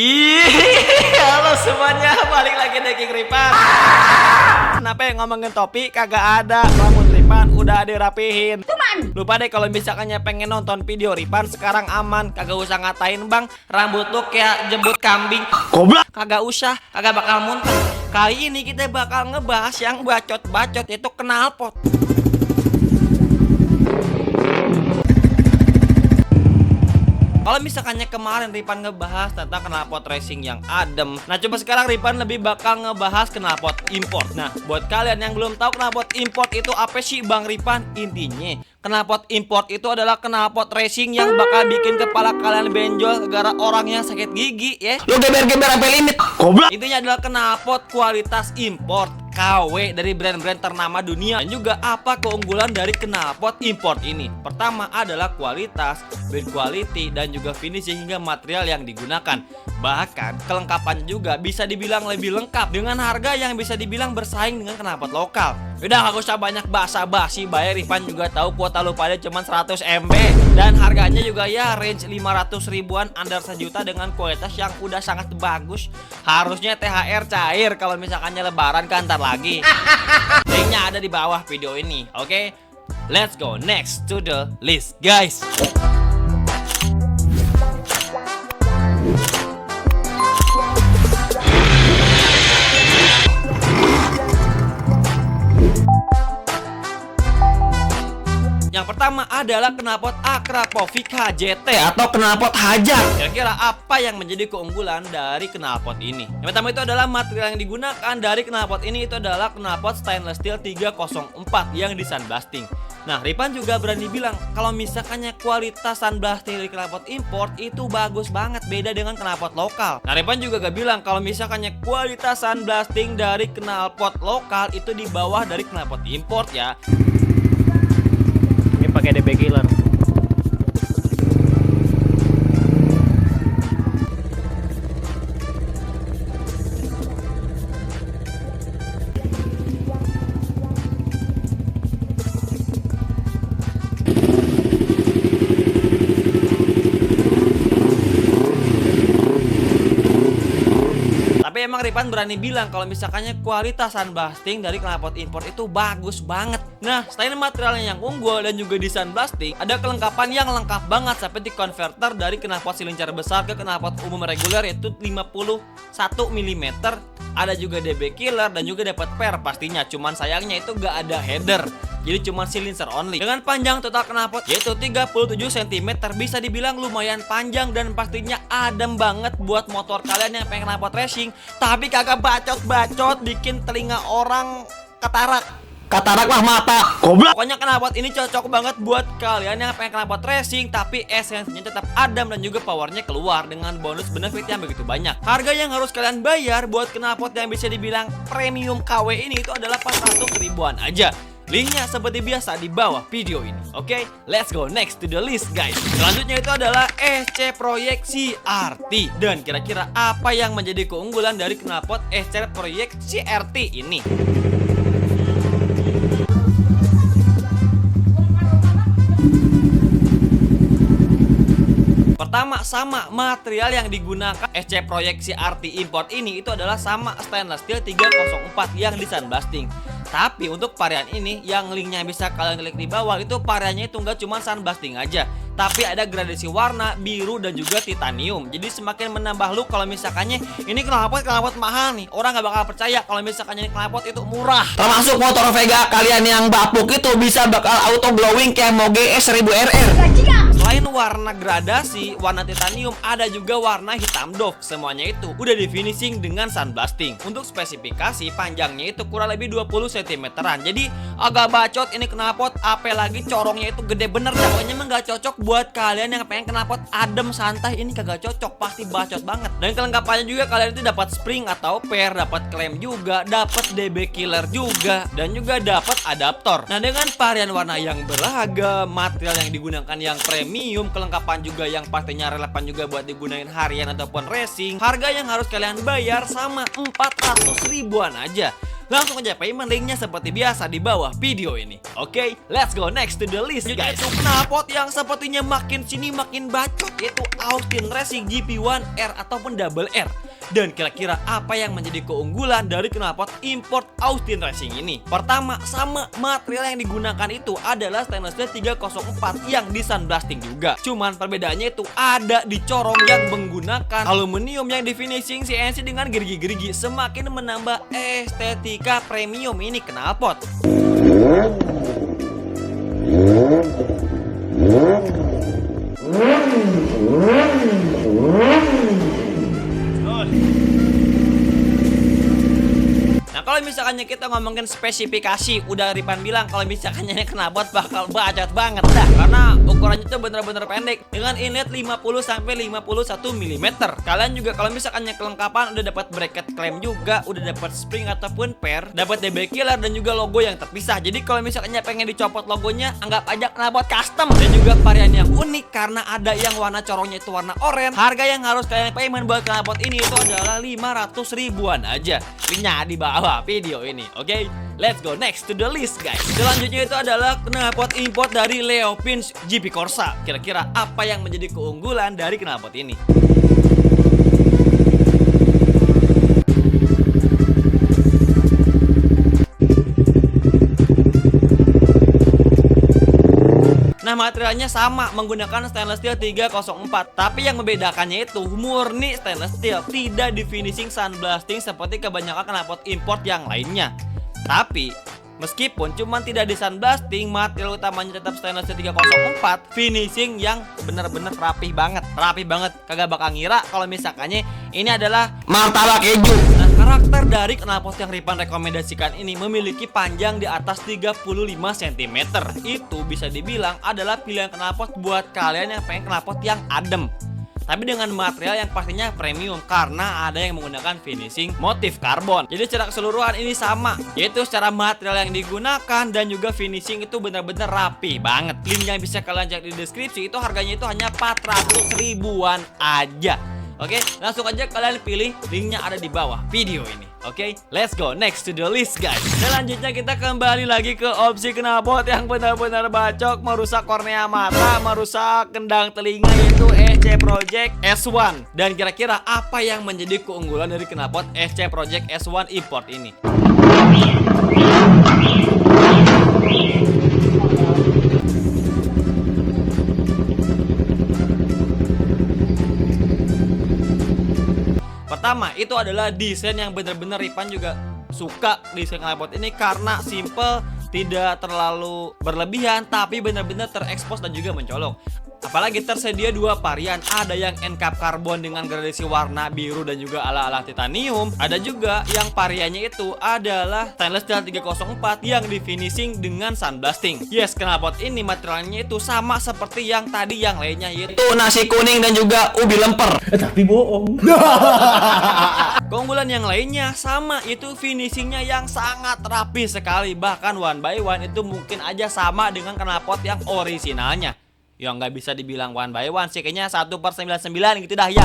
Halo semuanya, balik lagi di King Ripan. Kenapa yang ngomongin topi kagak ada? Rambut Ripan udah dirapihin. Lupa deh kalau misalkannya pengen nonton video Ripan sekarang aman. Kagak usah ngatain bang, rambut lu kayak jembut kambing. Goblok. Kagak usah, kagak bakal muntah. Kali ini kita bakal ngebahas yang bacot-bacot itu knalpot. Kalau misalkannya kemarin Ripan ngebahas tentang knalpot racing yang adem, nah coba sekarang Ripan lebih bakal ngebahas knalpot import. Nah buat kalian yang belum tahu knalpot import itu apa sih Bang Ripan? Intinya knalpot import itu adalah knalpot racing yang bakal bikin kepala kalian benjol gara orangnya sakit gigi ya. Lo geber-geber sampai limit. Goblok. Intinya adalah knalpot kualitas import KW dari brand-brand ternama dunia. Dan juga apa keunggulan dari knalpot import ini? Pertama adalah kualitas, build quality, dan juga finishing hingga material yang digunakan. Bahkan kelengkapan juga bisa dibilang lebih lengkap dengan harga yang bisa dibilang bersaing dengan knalpot lokal. Udah gak usah banyak basa-basi, bayar Ripan juga tahu kuota lu pada cuma 100 MB. Dan harganya juga ya range 500 ribuan under 1 juta dengan kualitas yang udah sangat bagus. Harusnya THR cair kalau misalkannya lebaran kan ntar lagi. Linknya ada di bawah video ini. Oke, let's go next to the list guys. Yang pertama adalah knalpot Akrapovic HJT atau knalpot hajar. Kira-kira apa yang menjadi keunggulan dari knalpot ini? Yang pertama itu adalah material yang digunakan dari knalpot ini itu adalah knalpot stainless steel 304 yang di sandblasting. Nah, Ripan juga berani bilang kalau misalkannya kualitas sandblasting dari knalpot import itu bagus banget, beda dengan knalpot lokal. Nah, Ripan juga gak bilang kalau misalkannya kualitas sandblasting dari knalpot lokal itu di bawah dari knalpot import ya. Pakai DB killer. Tapi emang Ripan berani bilang kalau misalkannya kualitas sandblasting dari knalpot import itu bagus banget. Nah, selain materialnya yang unggul dan juga di sandblasting, ada kelengkapan yang lengkap banget seperti converter dari knalpot silincer besar ke knalpot umum reguler yaitu 51 mm. Ada juga DB killer dan juga dapat per pastinya. Cuman sayangnya itu gak ada header. Jadi cuma silincer only. Dengan panjang total knalpot yaitu 37 cm, bisa dibilang lumayan panjang dan pastinya adem banget buat motor kalian yang pengen knalpot racing tapi kagak bacot-bacot bikin telinga orang katarak. Katarak lah mata. Goblok. Pokoknya knalpot ini cocok banget buat kalian yang pengen knalpot racing tapi esensinya tetap adem dan juga powernya keluar dengan bonus benefit yang begitu banyak. Harga yang harus kalian bayar buat knalpot yang bisa dibilang premium KW ini itu adalah 400 ribuan aja. Linknya seperti biasa di bawah video ini. Oke, let's go next to the list guys. Selanjutnya itu adalah SC Proyek CRT. Dan kira-kira apa yang menjadi keunggulan dari knalpot SC Proyek CRT ini? Pertama, sama material yang digunakan SC Proyek CRT import ini itu adalah sama stainless steel 304 yang di sandblasting. Tapi untuk varian ini yang linknya bisa kalian klik di bawah itu variannya itu nggak cuma sandblasting aja, tapi ada gradasi warna biru dan juga titanium. Jadi semakin menambah look kalau misalkannya ini knalpot mahal nih. Orang nggak bakal percaya kalau misalkannya ini knalpot itu murah. Termasuk motor Vega kalian yang bapuk itu bisa bakal auto glowing kayak Moge S1000RR. Selain warna gradasi, warna titanium, ada juga warna hitam doff. Semuanya itu udah di finishing dengan sandblasting. Untuk spesifikasi panjangnya itu kurang lebih 20 cm-an. Jadi agak bacot ini knalpot, apalagi corongnya itu gede bener. Pokoknya emang gak cocok buat kalian yang pengen knalpot adem santai, ini kagak cocok, pasti bacot banget. Dan kelengkapannya juga kalian itu dapat spring atau per, dapat klem juga, dapat DB killer juga, dan juga dapat adaptor. Nah, dengan varian warna yang beragam, material yang digunakan yang premium, kelengkapan juga yang pastinya relevan juga buat digunain harian ataupun racing, harga yang harus kalian bayar sama 400 ribuan aja. Langsung aja payment, linknya seperti biasa di bawah video ini. Oke, let's go next to the list guys. Itu knalpot yang sepertinya makin sini makin bacot, yaitu Austin Racing GP1R ataupun Double R. Dan kira-kira apa yang menjadi keunggulan dari knalpot import Austin Racing ini? Pertama, sama material yang digunakan itu adalah stainless steel 304 yang di sunblasting juga. Cuman perbedaannya itu ada di corong yang menggunakan aluminium yang di finishing CNC dengan gerigi-gerigi, semakin menambah estetika premium ini knalpot. Nah, kalau misalkannya kita ngomongin spesifikasi, udah Ripan bilang kalau misalkannya knalpot bakal bacot banget dah, karena ukurannya tuh bener-bener pendek dengan inlet 50 sampai 51 mm. Kalian juga kalau misalkannya kelengkapan udah dapat bracket klem juga, udah dapat spring ataupun per, dapat DB killer dan juga logo yang terpisah. Jadi kalau misalkannya pengen dicopot logonya, anggap aja knalpot custom. Dan juga varian yang unik karena ada yang warna corongnya itu warna oranye. Harga yang harus kalian payment buat knalpot ini itu adalah 500 ribuan aja. Linknya di bawah video ini. Oke, let's go next to the list guys. Selanjutnya itu adalah knalpot import dari Leo Pins GP Corsa. Kira-kira apa yang menjadi keunggulan dari knalpot ini? Nah, materialnya sama, menggunakan stainless steel 304. Tapi yang membedakannya itu murni stainless steel, tidak di finishing sunblasting seperti kebanyakan knalpot import yang lainnya. Tapi meskipun cuma tidak di sunblasting, material utamanya tetap stainless steel 304, finishing yang bener-bener rapih banget. Rapih banget, kagak bakal ngira kalau misalkannya ini adalah martabak keju. Nah, karakter dari knalpot yang Ripan rekomendasikan ini memiliki panjang di atas 35 cm. Itu bisa dibilang adalah pilihan knalpot buat kalian yang pengen knalpot yang adem, tapi dengan material yang pastinya premium karena ada yang menggunakan finishing motif karbon. Jadi secara keseluruhan ini sama, yaitu secara material yang digunakan dan juga finishing itu benar-benar rapi banget. Link yang bisa kalian cek di deskripsi itu harganya itu hanya 400 ribuan aja. Oke, langsung aja kalian pilih, linknya ada di bawah video ini. Oke, let's go next to the list guys. Selanjutnya kita kembali lagi ke opsi knalpot yang benar-benar bacok, merusak kornea mata, merusak kendang telinga, yaitu SC Project S1. Dan kira-kira apa yang menjadi keunggulan dari knalpot SC Project S1 import ini? Pertama, itu adalah desain yang benar-benar Ripan juga suka desain knalpot ini karena simple, tidak terlalu berlebihan, tapi benar-benar terekspos dan juga mencolok. Apalagi tersedia dua varian, ada yang end-cap karbon dengan gradasi warna biru dan juga ala-ala titanium. Ada juga yang variannya itu adalah stainless steel 304 yang di finishing dengan sunblasting. Yes, knalpot ini materialnya itu sama seperti yang tadi yang lainnya, yaitu nasi kuning dan juga ubi lemper. Tapi bohong. Keunggulan yang lainnya sama, itu finishingnya yang sangat rapi sekali. Bahkan one by one itu mungkin aja sama dengan knalpot yang orisinalnya. Ya nggak bisa dibilang one by one sih, kayaknya 1/99 gitu dah ya.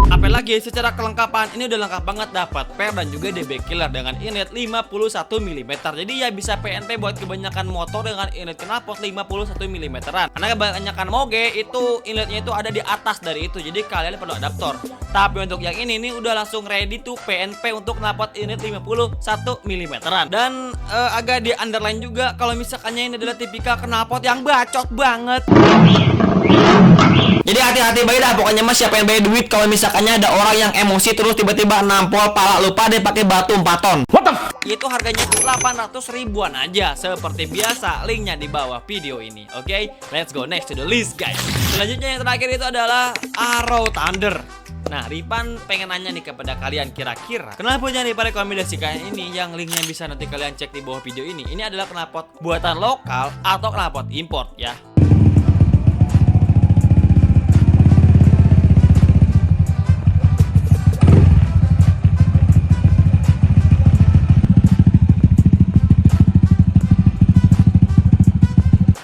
Apalagi secara kelengkapan ini udah lengkap banget, dapat per dan juga DB killer dengan inlet 51 mm. Jadi ya bisa PNP buat kebanyakan motor dengan inlet knalpot 51 mm-an. Karena kebanyakan moge itu inletnya itu ada di atas dari itu, jadi kalian perlu adaptor. Tapi untuk yang ini nih udah langsung ready to PNP untuk knalpot inlet 51 mm-an. Dan agak di underline juga kalau misalkannya ini adalah tipikal knalpot yang bacot banget. Jadi hati-hati baik dah, pokoknya mas siapa yang bayar duit kalau misalkannya ada orang yang emosi terus tiba-tiba nampol pala lupa deh pakai batu 4 ton. What the itu harganya 800 ribuan aja seperti biasa, linknya di bawah video ini. Oke, let's go next to the list guys. Selanjutnya yang terakhir itu adalah Arrow Thunder. Nah, Ripan pengen nanya nih kepada kalian, kira-kira knalpot yang Ripan rekomendasikan ini yang linknya bisa nanti kalian cek di bawah video ini adalah knalpot buatan lokal atau knalpot import ya?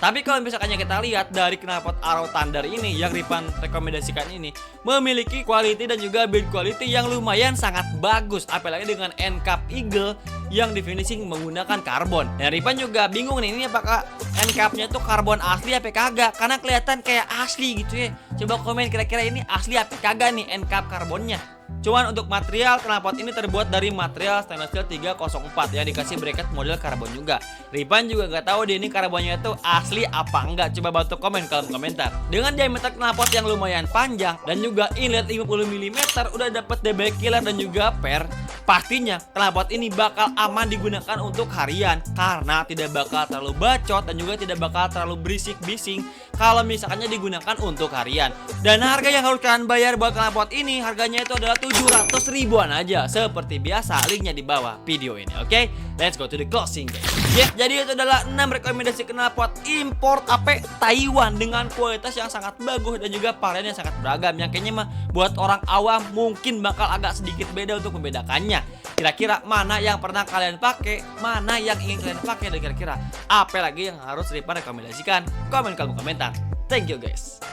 Tapi kalau misalkannya kita lihat dari knalpot Arrow Thunder ini yang Ripan rekomendasikan ini memiliki quality dan juga build quality yang lumayan sangat bagus. Apalagi dengan end cap eagle yang di finishing menggunakan karbon. Dan Ripan juga bingung nih, ini apakah end capnya tuh karbon asli apa kagak, karena kelihatan kayak asli gitu ya. Coba komen kira-kira ini asli apa kagak nih end cap karbonnya. Cuman untuk material knalpot ini terbuat dari material stainless steel 304 yang dikasih bracket model karbon juga. Ripan juga gak tahu deh ini karbonnya itu asli apa enggak. Coba bantu komen kolom komentar. Dengan diameter knalpot yang lumayan panjang dan juga inlet 50 mm, udah dapet DB killer dan juga per. Pastinya knalpot ini bakal aman digunakan untuk harian karena tidak bakal terlalu bacot dan juga tidak bakal terlalu berisik bising kalau misalkannya digunakan untuk harian. Dan harga yang harus kalian bayar buat knalpot ini harganya itu adalah 700 ribuan aja. Seperti biasa, linknya di bawah video ini. Oke, let's go to the closing guys. Ya, jadi itu adalah 6 rekomendasi knalpot import AP Taiwan dengan kualitas yang sangat bagus dan juga varian yang sangat beragam, yang kayaknya mah buat orang awam mungkin bakal agak sedikit beda untuk membedakannya. Kira-kira mana yang pernah kalian pakai, mana yang ingin kalian pakai, dan kira-kira apa lagi yang harus Ripan rekomendasikan? Komen kolom komentar. Thank you guys.